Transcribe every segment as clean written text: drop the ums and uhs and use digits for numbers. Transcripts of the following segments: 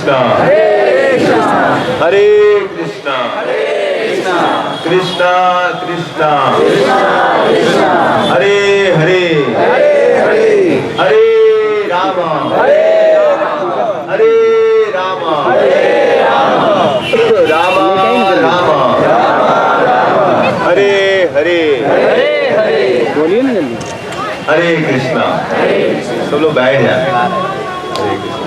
कृष्णा हरे कृष्णा कृष्णा कृष्णा हरे हरे हरे राम हरे राम राम राम हरे हरे बोलिए ना जल्दी। हरे कृष्णा। सब लोग बैठ जाए। हरे कृष्णा।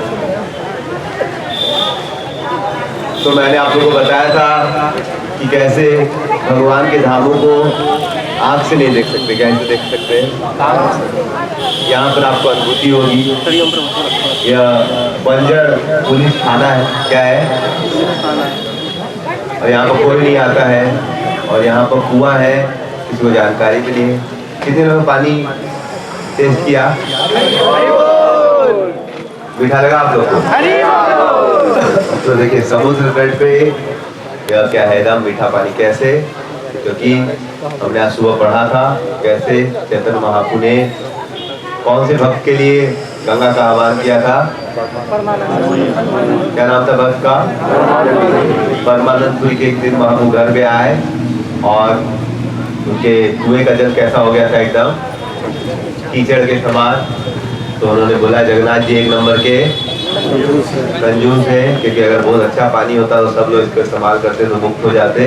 तो मैंने आप लोगों को बताया था कि कैसे भगवान के धामों को आँख से नहीं देख सकते, कैसे देख सकते हैं। यहाँ पर आपको अनुभूति होगी। यह बंजर पुलिस थाना है, क्या है, और यहाँ पर कोई नहीं आता है, और यहाँ पर कुआं है, किसी को जानकारी भी नहीं है। कितने लोगों ने पानी टेस्ट किया? मीठा लगा आप लोग को? तो देखिए समुद्र तट पे यह क्या है ना, मीठा पानी कैसे, क्योंकि हमने आज सुबह पढ़ा था कैसे चैतन्य महाप्रभु ने कौन से भक्त के लिए गंगा का आह्वान किया था। क्या नाम था भक्त का? परमानंदपुरी के एक दिन महाप्रभु घर पे आए और उनके कुएं का जल कैसा हो गया था, एकदम कीचड़ के समान। तो उन्होंने बोला जगन्नाथ जी एक नंबर के कंजूस है, क्योंकि अगर बहुत अच्छा पानी होता तो सब लोग इसको इस्तेमाल करते तो मुक्त हो जाते।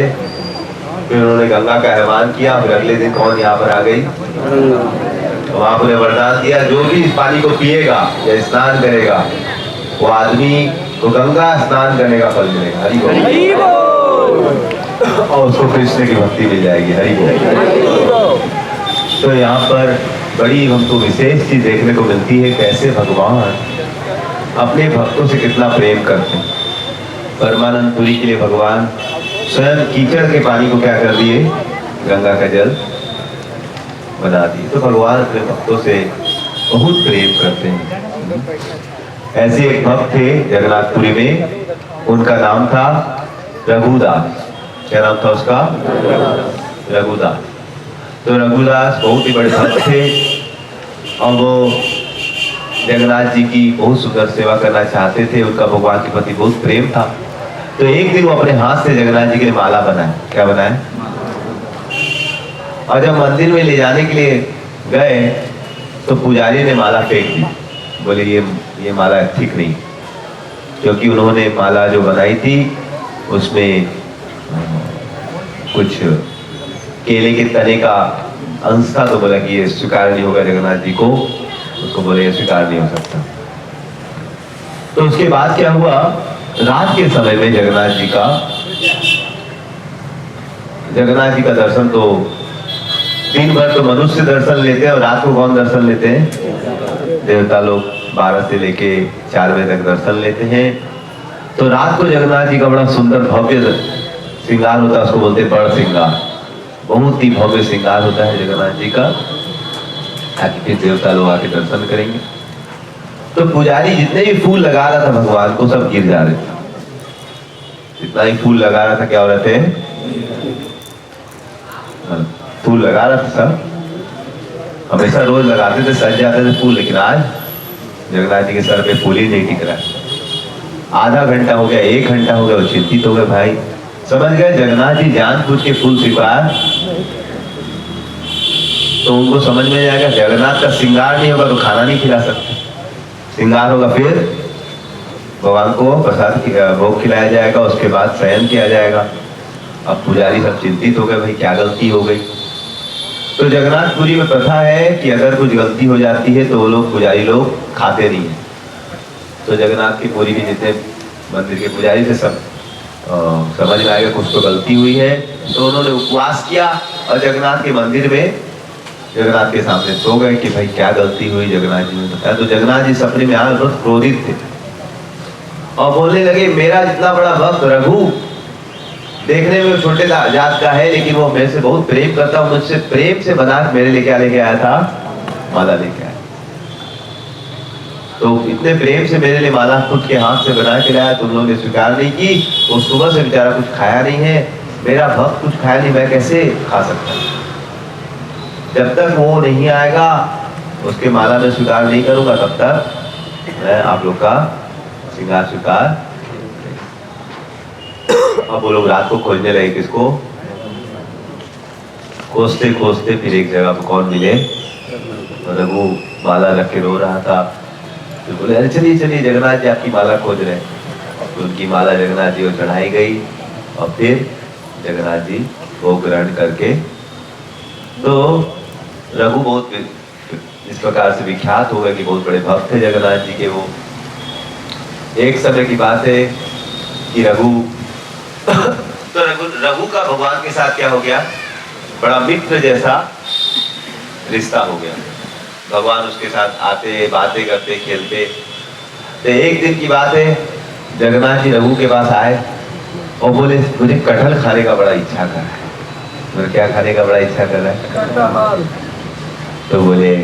फिर उन्होंने गंगा का आह्वान किया। फिर अगले दिन कौन यहाँ पर आ गई, तो वहां ने वरदान दिया, जो भी इस पानी को पिएगा या स्नान करेगा वो आदमी को गंगा स्नान करने का फल मिलेगा। हरि बोल। और उसको कृष्ण की भक्ति मिल जाएगी। हरि बोल। तो यहाँ पर बड़ी हमको विशेष चीज देखने को मिलती है, कैसे भगवान अपने भक्तों से कितना प्रेम करते हैं। परमानंदपुरी के लिए भगवान स्वयं कीचड़ के पानी को क्या कर दिए, गंगा का जल बना दिए। तो भगवान अपने भक्तों से बहुत प्रेम करते हैं। ऐसे एक भक्त थे जगन्नाथपुरी में, उनका नाम था रघुदास। क्या नाम था उसका? रघुदास। तो रघुदास बहुत ही बड़े भक्त थे और वो जगन्नाथ जी की बहुत सुंदर सेवा करना चाहते थे। उनका भगवान के प्रति बहुत प्रेम था। तो एक दिन वो अपने हाथ से जगन्नाथ जी के लिए माला बनाए। क्या बनाए? और जब मंदिर में ले जाने के लिए गए तो पुजारी ने माला फेंक दी। बोले ये माला ठीक नहीं, क्योंकि उन्होंने माला जो बनाई थी उसमें कुछ केले के तने का अंश था। तो बोला कि ये स्वीकार नहीं होगा जगन्नाथ जी को। उसको बोले ये स्वीकार नहीं हो सकता। तो उसके बाद क्या हुआ, रात के समय में जगन्नाथ जी का दर्शन, तो दिन भर तो मनुष्य दर्शन लेते हैं और रात को कौन दर्शन लेते हैं? देवता लोग 12 से लेके 4 बजे तक दर्शन लेते हैं। तो रात को जगन्नाथ जी का बड़ा सुंदर भव्य श्रृंगार होता है, उसको बोलते हैं बड़ श्रृंगार। बहुत ही भव्य श्रृंगार होता है जगन्नाथ जी का, ताकि फिर देवता लोग आके दर्शन करेंगे। तो पुजारी जितने भी फूल लगा रहा था भगवान को, सब गिर जा रहे थे। जितना ही फूल लगा रहा था, क्या हो रहे थे? फूल लगा रहा था सब, हमेशा रोज लगाते थे, सज जाते थे फूल, लेकिन आज जगन्नाथ जी के सर पे फूल ही नहीं टिक रहा। आधा घंटा हो गया, 1 घंटा हो गया, वो चिंतित हो गए। भाई समझ गए जगन्नाथ जी जानबूझ के फूल श्रृंगार, तो उनको समझ में जाएगा जगन्नाथ का श्रृंगार नहीं होगा तो खाना नहीं खिला सकते। श्रृंगार होगा फिर भगवान को प्रसाद भोग खिलाया जाएगा, उसके बाद शयन किया जाएगा। अब पुजारी सब चिंतित हो गए, भाई क्या गलती हो गई। तो जगन्नाथपुरी में प्रथा है कि अगर कुछ गलती हो जाती है तो वो लोग पुजारी लोग खाते नहीं है। तो जगन्नाथ की पुरी के जितने मंदिर के पुजारी थे सब समझ में आएगा कुछ तो गलती हुई है। तो उन्होंने उपवास किया और जगन्नाथ के मंदिर में जगन्नाथ के सामने सो गए कि भाई क्या गलती हुई। जगन्नाथ जी ने बताया। तो जगन्नाथ जी सपने में आए, बहुत क्रोधित थे और बोलने लगे, मेरा जितना बड़ा भक्त रघु देखने में छोटे जात का है, लेकिन वो मेरे से बहुत प्रेम करता हूँ। मुझसे प्रेम से बना मेरे लिए क्या लेके आया था? माला लेके आया। तो इतने प्रेम से मेरे लिए माला खुद के हाथ से बना के लाया, तुम लोगों ने स्वीकार नहीं की। वो सुबह से बेचारा कुछ खाया नहीं है, मेरा भक्त कुछ खाया नहीं, मैं कैसे खा सकता? जब तक वो नहीं आएगा उसके माला में स्वीकार नहीं करूंगा, तब तक मैं आप लोग का श्रृंगार स्वीकार अब वो लोग रात को खोजने लगे किसको, खोजते खोजते फिर एक जगह पर कौन मिले, रघु माला रख के रो रहा था। तो बोले अरे चलिए चलिए जगन्नाथ जी आपकी माला खोज रहे हैं। तो उनकी माला जगन्नाथ जी को चढ़ाई गई और फिर जगन्नाथ जी वो ग्रहण करके, तो रघु बहुत इस प्रकार से विख्यात हो गए कि बहुत बड़े भक्त थे जगन्नाथ जी के वो। एक समय की बात है कि रघु तो रघु का भगवान के साथ क्या हो गया, बड़ा मित्र जैसा रिश्ता हो गया। भगवान उसके साथ आते, बातें करते, खेलते। तो एक दिन की बात है, जगन्नाथ जी रघु के पास आए और बोले मुझे कटहल खाने का बड़ा इच्छा कर रहा है। मुझे क्या खाने का बड़ा इच्छा कर रहा है? तो बोले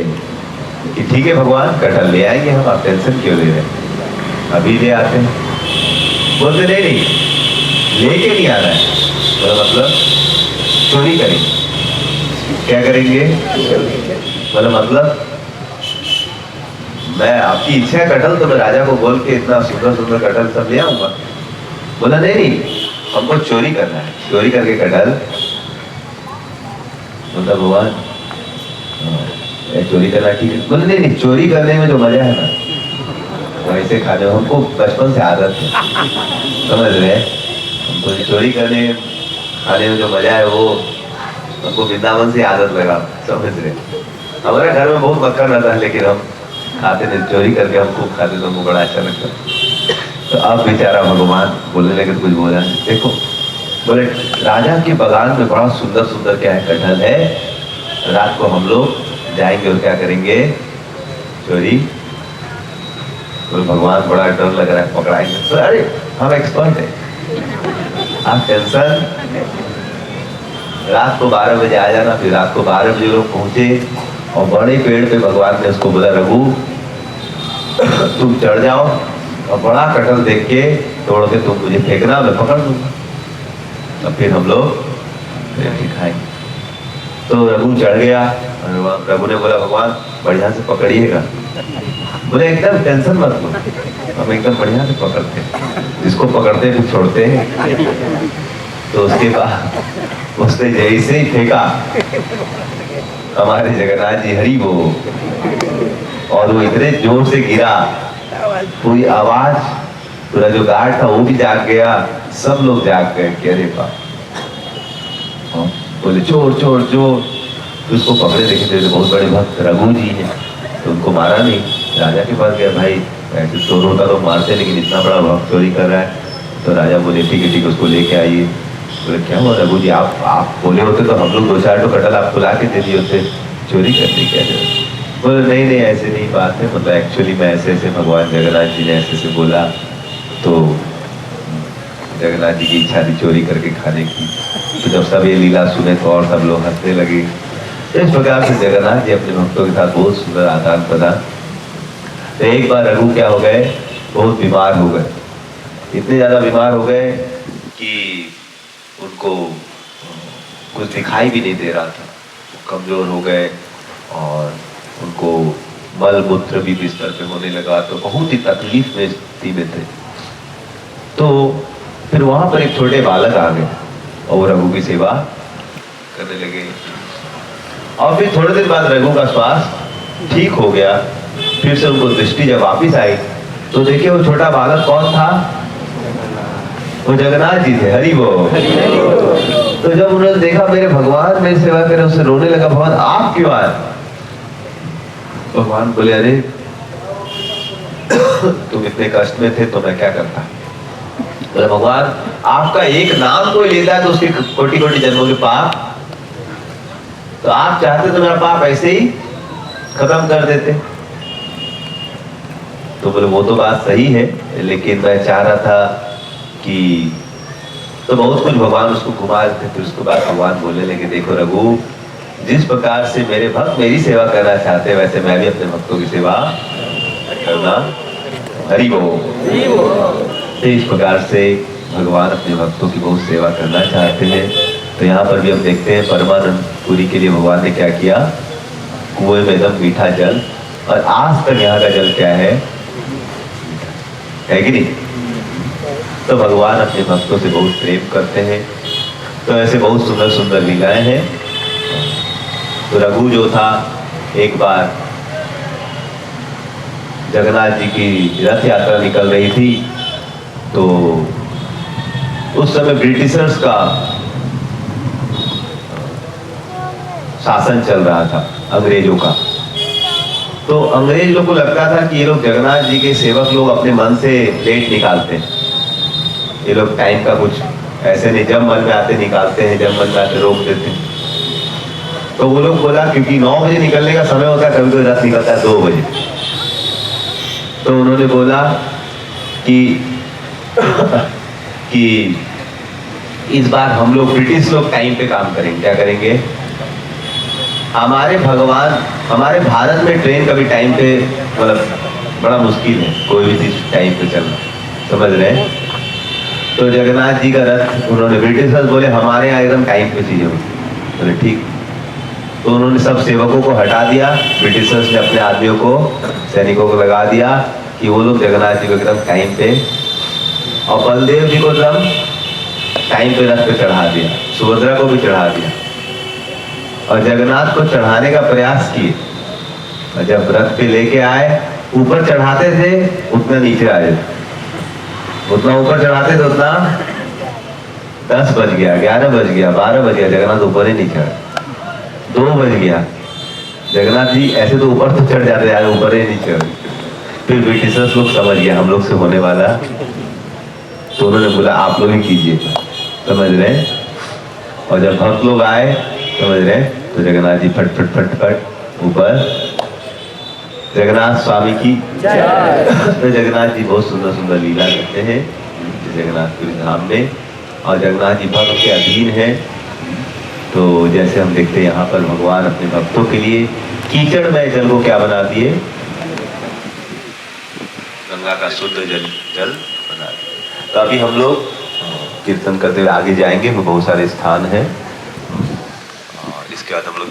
कि ठीक है भगवान, कटहल ले आएंगे हम, आप टेंशन क्यों ले रहे हैं, अभी ले आते हैं। बोलते नहीं नहीं लेके नहीं आ रहा है, बोला मतलब चोरी करेंगे। क्या करेंगे? बोला मतलब मैं आपकी इच्छा है कटहल, तो मैं राजा को बोल के इतना सुंदर सुंदर कटहल सब ले आऊंगा। बोला नहीं नहीं हमको चोरी करना है, चोरी करके कटहल। बोला भगवान चोरी करना ठीक है। बोले नहीं नहीं चोरी करने में जो मजा है ना, वैसे खाने में हमको बचपन से आदत है, समझ रहे हैं? हमको चोरी करने खाने में जो मजा है वो हमको वृंदावन से आदत लगा, समझ रहे? हमारे घर में बहुत मक्खन रहता है लेकिन हम खाते थे, चोरी करके हम खूब खाते तो हमको बड़ा अच्छा लगता। तो अब बेचारा भगवान बोलने लगे तो कुछ बोला नहीं। देखो बोले राजा के बगान में बड़ा सुंदर सुंदर क्या है, कटहल है, रात को हम लोग जाएंगे और क्या करेंगे, चोरी। तो भगवान बड़ा डर लग रहा है पकड़ाएंगे। तो अरे हम एक्सपर्ट है, आप टेंशन, रात को 12 बजे आ जाना। फिर रात को 12 बजे लोग पहुंचे और बड़े पेड़ पे भगवान ने उसको बोला रघु तुम चढ़ जाओ और बड़ा कटहल देख के तोड़ के तुम मुझे फेंकना, मैं पकड़ लूंगा। तब फिर हम लोग खाएंगे। तो रघु चढ़ गया। रघु ने बोला भगवान बढ़िया से पकड़िएगा। बोले एकदम टेंशन मत लो, हम एकदम बढ़िया से पकड़ते हैं, जिसको पकड़ते हैं फिर छोड़ते हैं। तो उसके बाद उसने जैसे ही फेंका, हमारे जगन्नाथ जी हरि वो, और वो इतने जोर से गिरा, पूरी आवाज, पूरा जो गार्ड था वो भी जाग गया, सब लोग जाग गए कि अरे बाप। बोले चोर चोर चोर। तो उसको पकड़े, देखे थे बहुत बड़े भक्त रघु जी हैं, तो उनको मारा नहीं। राजा के पास गया, भाई ऐसे चोर होता तो मारते, लेकिन इतना बड़ा भक्त चोरी कर रहा है। तो राजा बोले ठीक है उसको लेके आइए। बोले क्या हुआ रघु जी, आप बोले होते तो हम लोग 2-4 तो कटहल आपको ला के दे दिए होते, चोरी करने क्या जरूरत। बोले नहीं नहीं ऐसे नहीं बात है, मतलब एक्चुअली मैं ऐसे ऐसे भगवान जगन्नाथ जी ने ऐसे ऐसे बोला, तो जगन्नाथ जी की इच्छा थी चोरी करके खाने की। तो जब सब ये लीला सुने तो और सब लोग हंसने लगे। इस प्रकार से जगन्नाथ जी अपने भक्तों के साथ बहुत सुंदर आदान प्रदान। तो एक बार रघु क्या हो गए, बहुत बीमार हो गए, इतने ज्यादा बीमार हो गए कि उनको कुछ दिखाई भी नहीं दे रहा था, कमजोर हो गए और उनको मल मूत्र भी बिस्तर पे होने लगा। तो बहुत ही तकलीफ में स्थिति में थे। तो फिर वहां पर एक छोटे बालक आ गए और वो रघु की सेवा करने लगे। और फिर थोड़े दिन बाद रघु का स्वास्थ्य ठीक हो गया। फिर से उनको दृष्टि जब वापिस आई तो देखिए वो छोटा बालक कौन था, वो जगन्नाथ जी थे, हरि वो। तो जब उन्होंने देखा मेरे भगवान मेरी सेवा करे, उससे रोने लगा, भगवान आप क्यों आए? भगवान बोले अरे तुम इतने कष्ट में थे तो मैं क्या करता। बोले भगवान आपका एक नाम कोई लेता है तो उसके कोटि कोटि जन्मों के पाप, तो आप चाहते तो मेरा पाप ऐसे ही खत्म कर देते। तो बोले वो तो बात सही है, लेकिन मैं चाह रहा था कि, तो बहुत कुछ भगवान उसको घुमा रहे थे। फिर उसके बाद भगवान बोलने लगे देखो रघु, जिस प्रकार से मेरे भक्त मेरी सेवा करना चाहते हैं वैसे मैं भी अपने भक्तों की सेवा करना, हरि बोल। तो इस प्रकार से भगवान अपने भक्तों की बहुत सेवा करना चाहते हैं। तो यहाँ पर भी हम देखते हैं परमानंद पुरी के लिए भगवान ने क्या किया, कुएं में एकदम मीठा जल, और आज तक यहाँ का जल क्या है कि नहीं, तो भगवान अपने भक्तों से बहुत प्रेम करते हैं। तो ऐसे बहुत सुंदर सुंदर लीलाएं हैं। तो रघु जो था, एक बार जगन्नाथ जी की रथ यात्रा निकल रही थी, तो उस समय ब्रिटिशर्स का शासन चल रहा था, अंग्रेजों का। तो अंग्रेज लोग को लगता था कि ये लोग जगन्नाथ जी के सेवक लोग अपने मन से लेट निकालते हैं, ये लोग टाइम का कुछ ऐसे नहीं, जब मन में आते निकालते हैं, जब मन में आते रोक देते हैं। तो वो लोग बोला, क्योंकि 9 बजे निकलने का समय होता है, कभी कोई रथ निकलता है 2 बजे। तो उन्होंने बोला कि इस बार हम लोग ब्रिटिश लोग टाइम पे काम करेंगे। क्या करेंगे? हमारे भगवान, हमारे भारत में ट्रेन कभी टाइम पे, मतलब बड़ा मुश्किल है कोई भी चीज टाइम पे चलना, समझ रहे हैं? तो जगन्नाथ जी का रथ, उन्होंने ब्रिटिशर्स बोले हमारे यहाँ एकदम टाइम पे चीजें होती। बोले ठीक। तो उन्होंने सब सेवकों को हटा दिया, ब्रिटिशर्स ने अपने आदमियों को, सैनिकों को लगा दिया कि वो लोग जगन्नाथ जी को एकदम टाइम पे, और बलदेव जी को एकदम टाइम पे रथ पे चढ़ा दिया, सुभद्रा को भी चढ़ा दिया, और जगन्नाथ को चढ़ाने का प्रयास किए। और जब रथ पे लेके आए, ऊपर चढ़ाते थे उतना नीचे आ जाते, उतना ऊपर चढ़ाते थे उतना 10 बज गया, 11 बज गया, 12 बज गया, जगन्नाथ ऊपर ही नहीं चढ़ा। 2 बज गया, जगन्नाथ जी ऐसे तो ऊपर तो चढ़ जाते यार, ऊपर ही नहीं चढ़। फिर ब्रिटिशर्स लोग समझ गया हम लोग से होने वाला, तो उन्होंने बोला आप लोग ही कीजिए, समझ रहे? और जब भक्त लोग आए, समझ रहे, तो जगन्नाथ जी फट फट फट फट ऊपर। जगन्नाथ स्वामी की जय। तो जगन्नाथ जी बहुत सुंदर सुंदर लीला करते हैं जगन्नाथपुरी धाम में, और जगन्नाथ जी भक्त के अधीन हैं। तो जैसे हम देखते हैं यहाँ पर भगवान अपने भक्तों के लिए कीचड़मय जल को क्या बना दिए? गंगा का शुद्ध जल बना दिए। तो अभी हम लोग कीर्तन करते हुए आगे जाएंगे, बहुत सारे स्थान हैं, और इसके बाद हम लोग